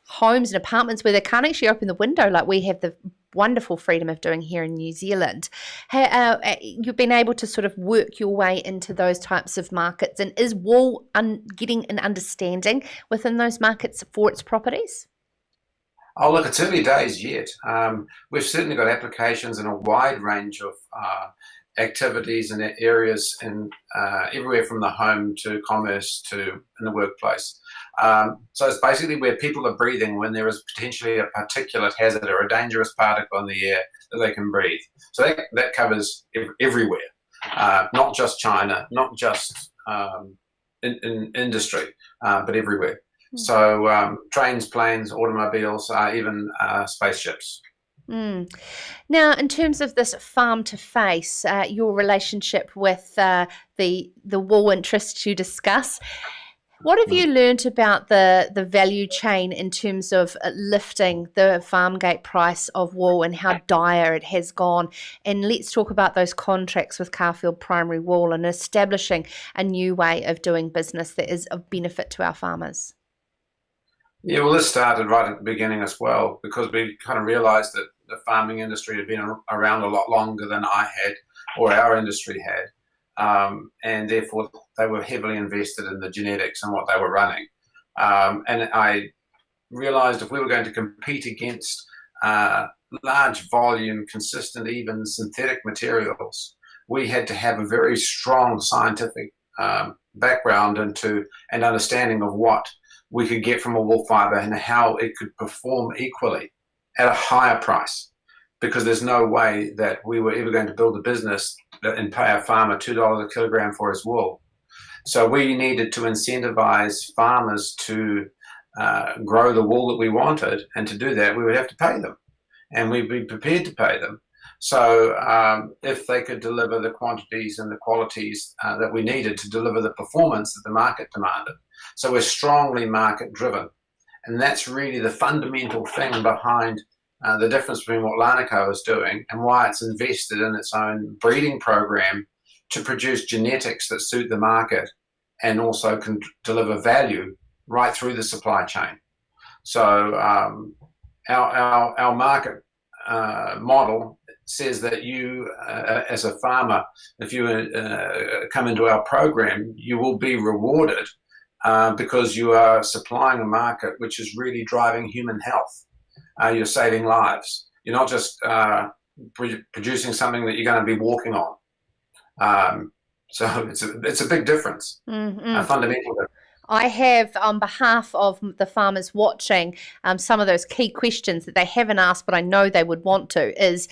homes and apartments where they can't actually open the window like we have the wonderful freedom of doing here in New Zealand. You've been able to sort of work your way into those types of markets, and is wool getting an understanding within those markets for its properties? Oh, look, it's early days yet. We've certainly got applications in a wide range of activities and areas in everywhere from the home to commerce to in the workplace. So it's basically where people are breathing when there is potentially a particulate hazard or a dangerous particle in the air that they can breathe. So that covers everywhere, not just China, not just in industry, but everywhere. So trains, planes, automobiles, even spaceships. Now, in terms of this farm to face, your relationship with the wool interests you discuss, what have you learnt about the value chain in terms of lifting the farm gate price of wool and how dire it has gone? And let's talk about those contracts with Caulfield Primary Wool and establishing a new way of doing business that is of benefit to our farmers. Yeah, well, this started right at the beginning as well, because we kind of realised that the farming industry had been around a lot longer than I had or our industry had, and therefore they were heavily invested in the genetics and what they were running. And I realised if we were going to compete against large volume, consistent, even synthetic materials, we had to have a very strong scientific background and understanding of what we could get from a wool fibre and how it could perform equally at a higher price, because there's no way that we were ever going to build a business and pay a farmer $2 a kilogram for his wool. So we needed to incentivize farmers to grow the wool that we wanted, and to do that we would have to pay them, and we'd be prepared to pay them. So if they could deliver the quantities and the qualities that we needed to deliver the performance that the market demanded. So we're strongly market driven. And that's really the fundamental thing behind the difference between what Lanaco is doing and why it's invested in its own breeding program to produce genetics that suit the market and also can deliver value right through the supply chain. So our market model says that you, as a farmer, if you come into our program, you will be rewarded because you are supplying a market which is really driving human health. You're saving lives. You're not just producing something that you're going to be walking on. So it's a big difference, a fundamental difference. I have, on behalf of the farmers watching, some of those key questions that they haven't asked, but I know they would want to, is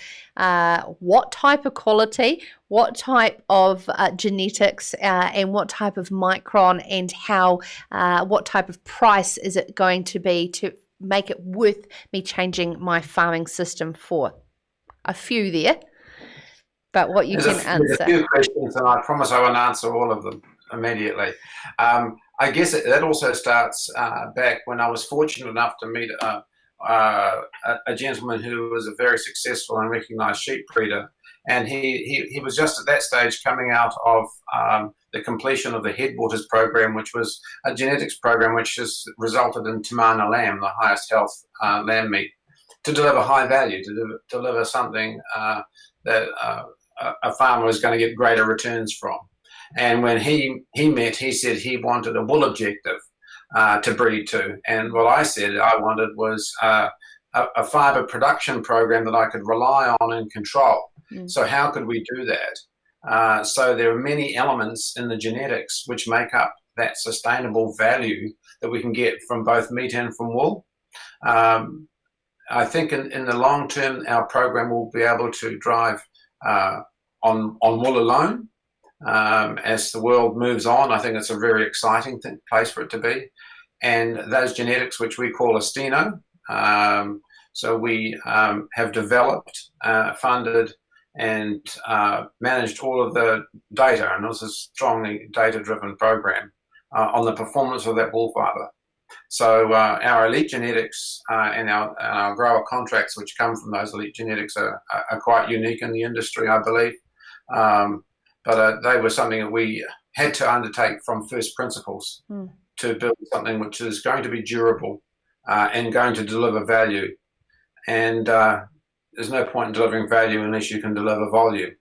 what type of quality, what type of genetics, and what type of micron, and how, what type of price is it going to be to make it worth me changing my farming system for? A few there, but what you can answer. There's a few questions, and I promise I won't answer all of them immediately. I guess that also starts back when I was fortunate enough to meet a gentleman who was a very successful and recognised sheep breeder, and he was just at that stage coming out of the completion of the Headwaters program, which was a genetics program which has resulted in Tamana lamb, the highest health lamb meat, to deliver high value, to deliver something that a farmer is going to get greater returns from. And when he met, he said he wanted a wool objective to breed to. And what I said I wanted was a fibre production program that I could rely on and control. So how could we do that? So there are many elements in the genetics which make up that sustainable value that we can get from both meat and from wool. I think in the long term, our program will be able to drive on wool alone. As the world moves on, I think it's a very exciting place for it to be. And those genetics, which we call Astino, so we have developed, funded, and managed all of the data, and it was a strongly data-driven program on the performance of that wool fibre. So our elite genetics and our grower contracts, which come from those elite genetics, are quite unique in the industry, I believe. But they were something that we had to undertake from first principles to build something which is going to be durable and going to deliver value. And there's no point in delivering value unless you can deliver volume.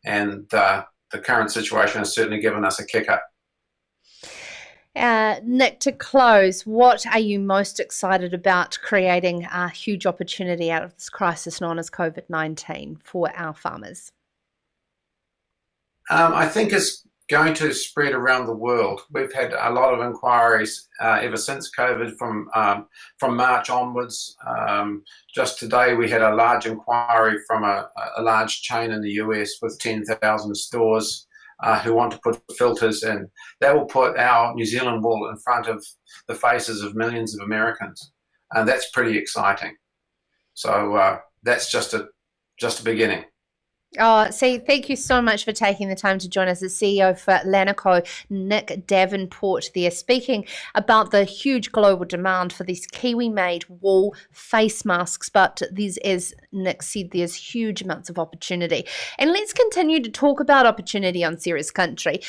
And the current situation has certainly given us a kick-up. Nick, to close, what are you most excited about creating a huge opportunity out of this crisis known as COVID-19 for our farmers? I think it's going to spread around the world. We've had a lot of inquiries ever since COVID from March onwards. Just today we had a large inquiry from a large chain in the US with 10,000 stores who want to put filters in. That will put our New Zealand wool in front of the faces of millions of Americans. And that's pretty exciting. So that's just a beginning. Oh, see, thank you so much for taking the time to join us as CEO for Lanaco, Nick Davenport there, speaking about the huge global demand for these Kiwi-made wool face masks. But there's, as Nick said, there's huge amounts of opportunity. And let's continue to talk about opportunity on Sarah's Country.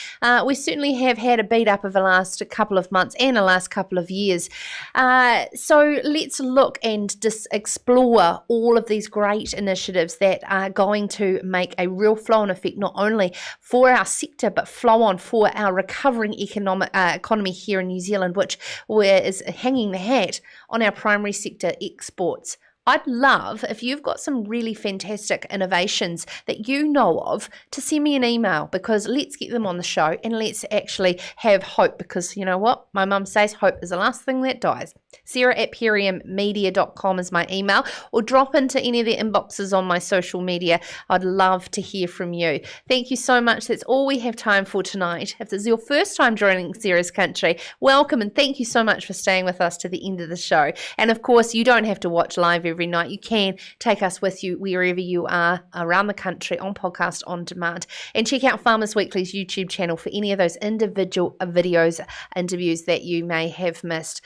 We certainly have had a beat up of the last couple of months and the last couple of years. So let's look and just explore all of these great initiatives that are going to make a real flow-on effect not only for our sector but flow on for our recovering economy here in New Zealand, which is hanging the hat on our primary sector exports. I'd love if you've got some really fantastic innovations that you know of to send me an email, because let's get them on the show and let's actually have hope, because you know what? My mum says hope is the last thing that dies. Sarah@periummedia.com is my email, or drop into any of the inboxes on my social media. I'd love to hear from you. Thank you so much. That's all we have time for tonight. If this is your first time joining Sarah's Country, welcome, and thank you so much for staying with us to the end of the show. And of course, you don't have to watch live every night. You can take us with you wherever you are around the country on podcast on demand. And check out Farmers Weekly's YouTube channel for any of those individual videos, interviews that you may have missed.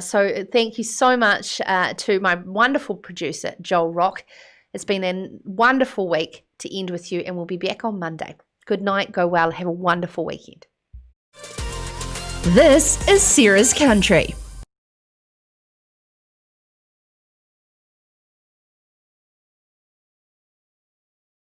So thank you so much to my wonderful producer, Joel Rock. It's been a wonderful week to end with you, and we'll be back on Monday. Good night, go well, have a wonderful weekend. This is Sarah's Country.